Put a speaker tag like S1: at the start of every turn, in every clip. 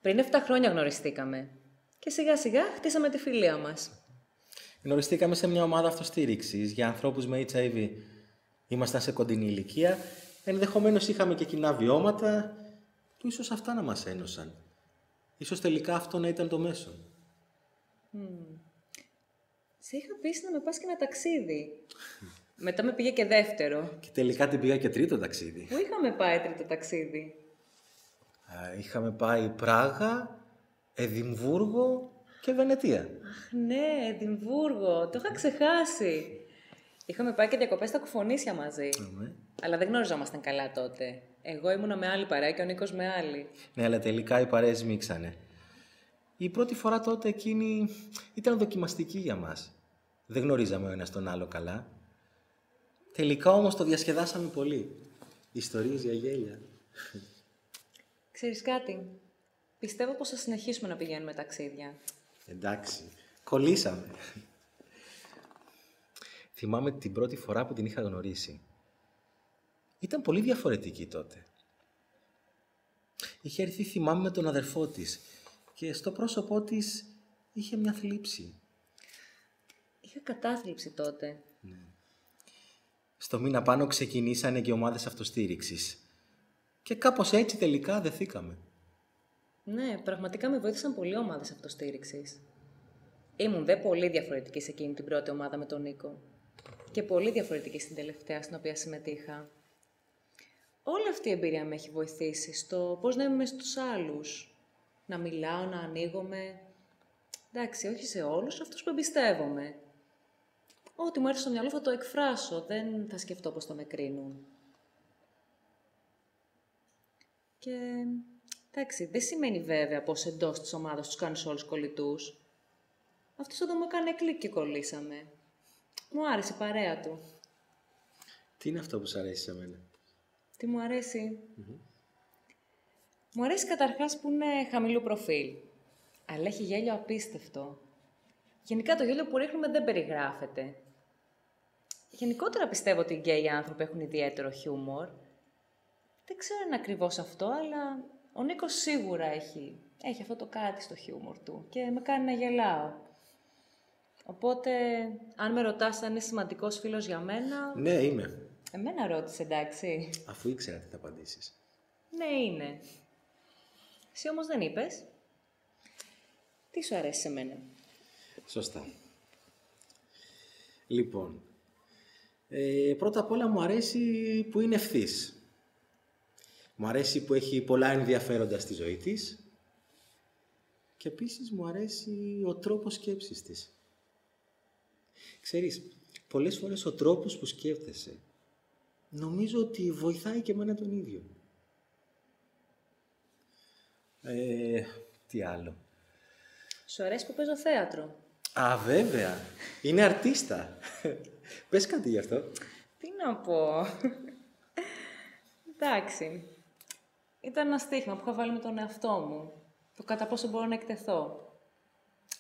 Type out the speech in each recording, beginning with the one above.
S1: Πριν 7 χρόνια γνωριστήκαμε. Και σιγά σιγά χτίσαμε τη φιλία μας.
S2: Γνωριστήκαμε σε μια ομάδα αυτοστήριξης για ανθρώπους με HIV. Ήμασταν σε κοντινή ηλικία, ενδεχομένως είχαμε και κοινά βιώματα, που ίσως αυτά να μας ένωσαν. Ίσως τελικά αυτό να ήταν το μέσο.
S1: Σε είχα πείσει να με πας και ένα ταξίδι. Μετά με πήγε και δεύτερο.
S2: Και τελικά την πήγα και τρίτο ταξίδι.
S1: Πού είχαμε πάει τρίτο ταξίδι?
S2: Είχαμε πάει Πράγα, Εδιμβούργο και Βενετία.
S1: Αχ ναι, Εδιμβούργο. Το είχα ξεχάσει. Είχαμε πάει και διακοπές στα Κουφονήσια μαζί. Αλλά δεν γνωριζόμασταν καλά τότε. Εγώ ήμουνα με άλλη παρέα και ο Νίκος με άλλη.
S2: Ναι, αλλά τελικά οι παρέες μίξανε. Η πρώτη φορά τότε εκείνη ήταν δοκιμαστική για μας. Δεν γνωρίζαμε ο ένας τον άλλο καλά. Τελικά όμως το διασκεδάσαμε πολύ. Ιστορίες για γέλια.
S1: Ξέρεις κάτι? Πιστεύω πως θα συνεχίσουμε να πηγαίνουμε ταξίδια.
S2: Εντάξει, κολλήσαμε. Θυμάμαι την πρώτη φορά που την είχα γνωρίσει. Ήταν πολύ διαφορετική τότε. Είχε έρθει, θυμάμαι, με τον αδερφό της και στο πρόσωπό της είχε μια θλίψη.
S1: Είχα κατάθλιψη τότε.
S2: Στο μήνα πάνω ξεκινήσανε και ομάδες αυτοστήριξης. Και κάπως έτσι τελικά δεθήκαμε.
S1: Ναι, πραγματικά με βοήθησαν πολύ ομάδες αυτοστήριξης. Ήμουν δε πολύ διαφορετική σε εκείνη την πρώτη ομάδα με τον Νίκο. Και πολύ διαφορετική στην τελευταία στην οποία συμμετείχα. Όλη αυτή η εμπειρία με έχει βοηθήσει στο πώς να είμαι μέσα στους άλλους. Να μιλάω, να ανοίγομαι. Εντάξει, όχι σε όλους, αυτούς που εμπιστεύομαι. Ό,τι μου έρθει στο μυαλό θα το εκφράσω, δεν θα σκεφτώ πώς θα με κρίνουν. Και εντάξει, δεν σημαίνει βέβαια πως εντός της ομάδας τους κάνεις όλους κολλητούς. Αυτός εδώ μου έκανε κλικ και κολλήσαμε. Μου άρεσε η παρέα του.
S2: Τι είναι αυτό που σου αρέσει σε μένα?
S1: Τι μου αρέσει? Μου αρέσει καταρχάς που είναι χαμηλού προφίλ. Αλλά έχει γέλιο απίστευτο. Γενικά το γέλιο που ρίχνουμε δεν περιγράφεται. Γενικότερα πιστεύω ότι οι γκέι άνθρωποι έχουν ιδιαίτερο χιούμορ. Δεν ξέρω αν είναι ακριβώς αυτό, αλλά ο Νίκος σίγουρα έχει αυτό το κάτι στο χιούμορ του και με κάνει να γελάω. Οπότε, αν με ρωτάς αν είναι σημαντικός φίλος για μένα...
S2: Ναι, είμαι.
S1: Εμένα ρώτησε, εντάξει.
S2: Αφού ήξερα τι θα απαντήσεις.
S1: Ναι, είναι. Εσύ όμως δεν είπες. Τι σου αρέσει σε μένα?
S2: Σωστά. Λοιπόν, πρώτα απ' όλα μου αρέσει που είναι ευθύς. Μου αρέσει που έχει πολλά ενδιαφέροντα στη ζωή της και επίσης μου αρέσει ο τρόπος σκέψης της. Ξέρεις, πολλές φορές ο τρόπος που σκέφτεσαι νομίζω ότι βοηθάει και εμένα τον ίδιο. Τι άλλο?
S1: Σου αρέσει που παίζω θέατρο?
S2: Α, βέβαια. Είναι αρτίστα. Πες κάτι γι' αυτό.
S1: Τι να πω. Εντάξει. Ήταν ένα στοίχημα που είχα βάλει με τον εαυτό μου. Το κατά πόσο μπορώ να εκτεθώ.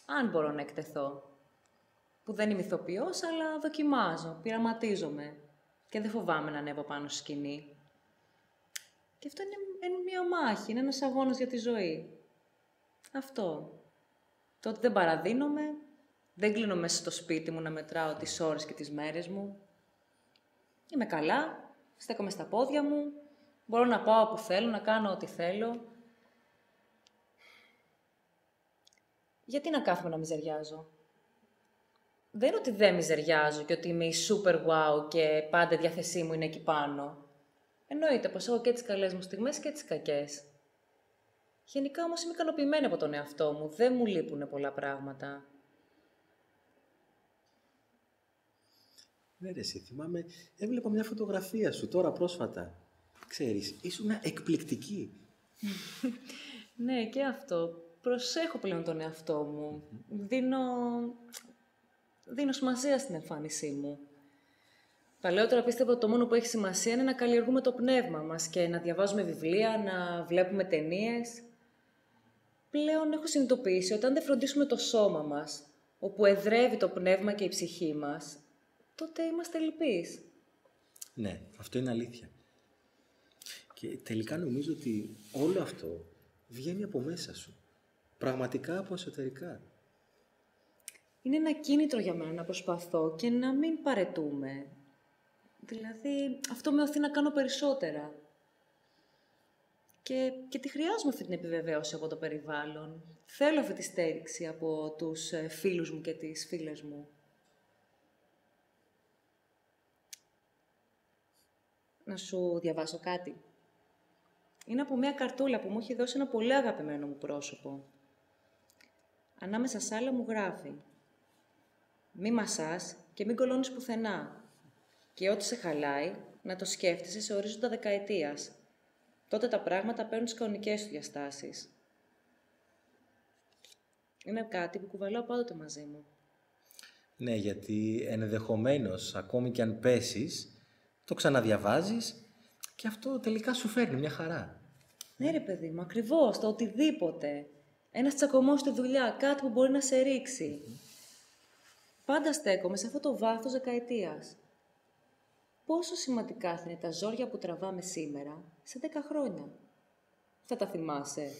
S1: Αν μπορώ να εκτεθώ. Που δεν είμαι ηθοποιός, αλλά δοκιμάζω, πειραματίζομαι. Και δεν φοβάμαι να ανέβω πάνω στη σκηνή. Και αυτό είναι μια μάχη, είναι ένας αγώνας για τη ζωή. Αυτό. Το ότι δεν παραδίνομαι, δεν κλείνω μέσα στο σπίτι μου να μετράω τις ώρες και τις μέρες μου. Είμαι καλά, στέκομαι στα πόδια μου, μπορώ να πάω όπου θέλω, να κάνω ό,τι θέλω. Γιατί να κάθομαι να μιζεριάζω? Δεν είναι ότι δεν μιζεριάζω και ότι είμαι η super wow και πάντα η διάθεσή μου είναι εκεί πάνω. Εννοείται πως έχω και τις καλές μου στιγμές και τις κακές. Γενικά όμως είμαι ικανοποιημένη από τον εαυτό μου. Δεν μου λείπουνε πολλά πράγματα.
S2: Ναι ρε, εσύ θυμάμαι, έβλεπα μια φωτογραφία σου τώρα πρόσφατα. Ξέρεις, ήσουν εκπληκτική.
S1: Ναι, και αυτό. Προσέχω πλέον τον εαυτό μου. Δίνω σημασία στην εμφάνισή μου. Παλαιότερα πίστευα ότι το μόνο που έχει σημασία είναι να καλλιεργούμε το πνεύμα μας και να διαβάζουμε βιβλία, να βλέπουμε ταινίες. Πλέον έχω συνειδητοποιήσει ότι αν δεν φροντίσουμε το σώμα μας, όπου εδρεύει το πνεύμα και η ψυχή μας, τότε είμαστε λυπείς.
S2: Ναι, αυτό είναι αλήθεια. Και τελικά νομίζω ότι όλο αυτό βγαίνει από μέσα σου. Πραγματικά από εσωτερικά.
S1: Είναι ένα κίνητρο για μένα να προσπαθώ και να μην παρετούμε. Δηλαδή, αυτό με οθεί να κάνω περισσότερα. Και τη χρειάζομαι αυτή την επιβεβαίωση από το περιβάλλον. Θέλω αυτή τη στέριξη από τους φίλους μου και τις φίλες μου. Να σου διαβάσω κάτι. Είναι από μια καρτούλα που μου έχει δώσει ένα πολύ αγαπημένο μου πρόσωπο. Ανάμεσα σ' άλλα μου γράφει: «Μη μασάς και μην κολώνεις πουθενά. Και ό,τι σε χαλάει, να το σκέφτεσαι σε ορίζοντα δεκαετίας. Τότε τα πράγματα παίρνουν τις κανονικές του διαστάσεις». Είναι κάτι που κουβαλάω πάντοτε μαζί μου.
S2: Ναι, γιατί ενδεχομένως, ακόμη και αν πέσεις, το ξαναδιαβάζεις και αυτό τελικά σου φέρνει μια χαρά.
S1: Ναι ρε παιδί μου, ακριβώς, το οτιδήποτε. Ένας τσακωμός στη δουλειά, κάτι που μπορεί να σε ρίξει. Πάντα στέκομαι σε αυτό το βάθος δεκαετίας. Πόσο σημαντικά θα είναι τα ζόρια που τραβάμε σήμερα, σε 10 χρόνια. Θα τα θυμάσαι?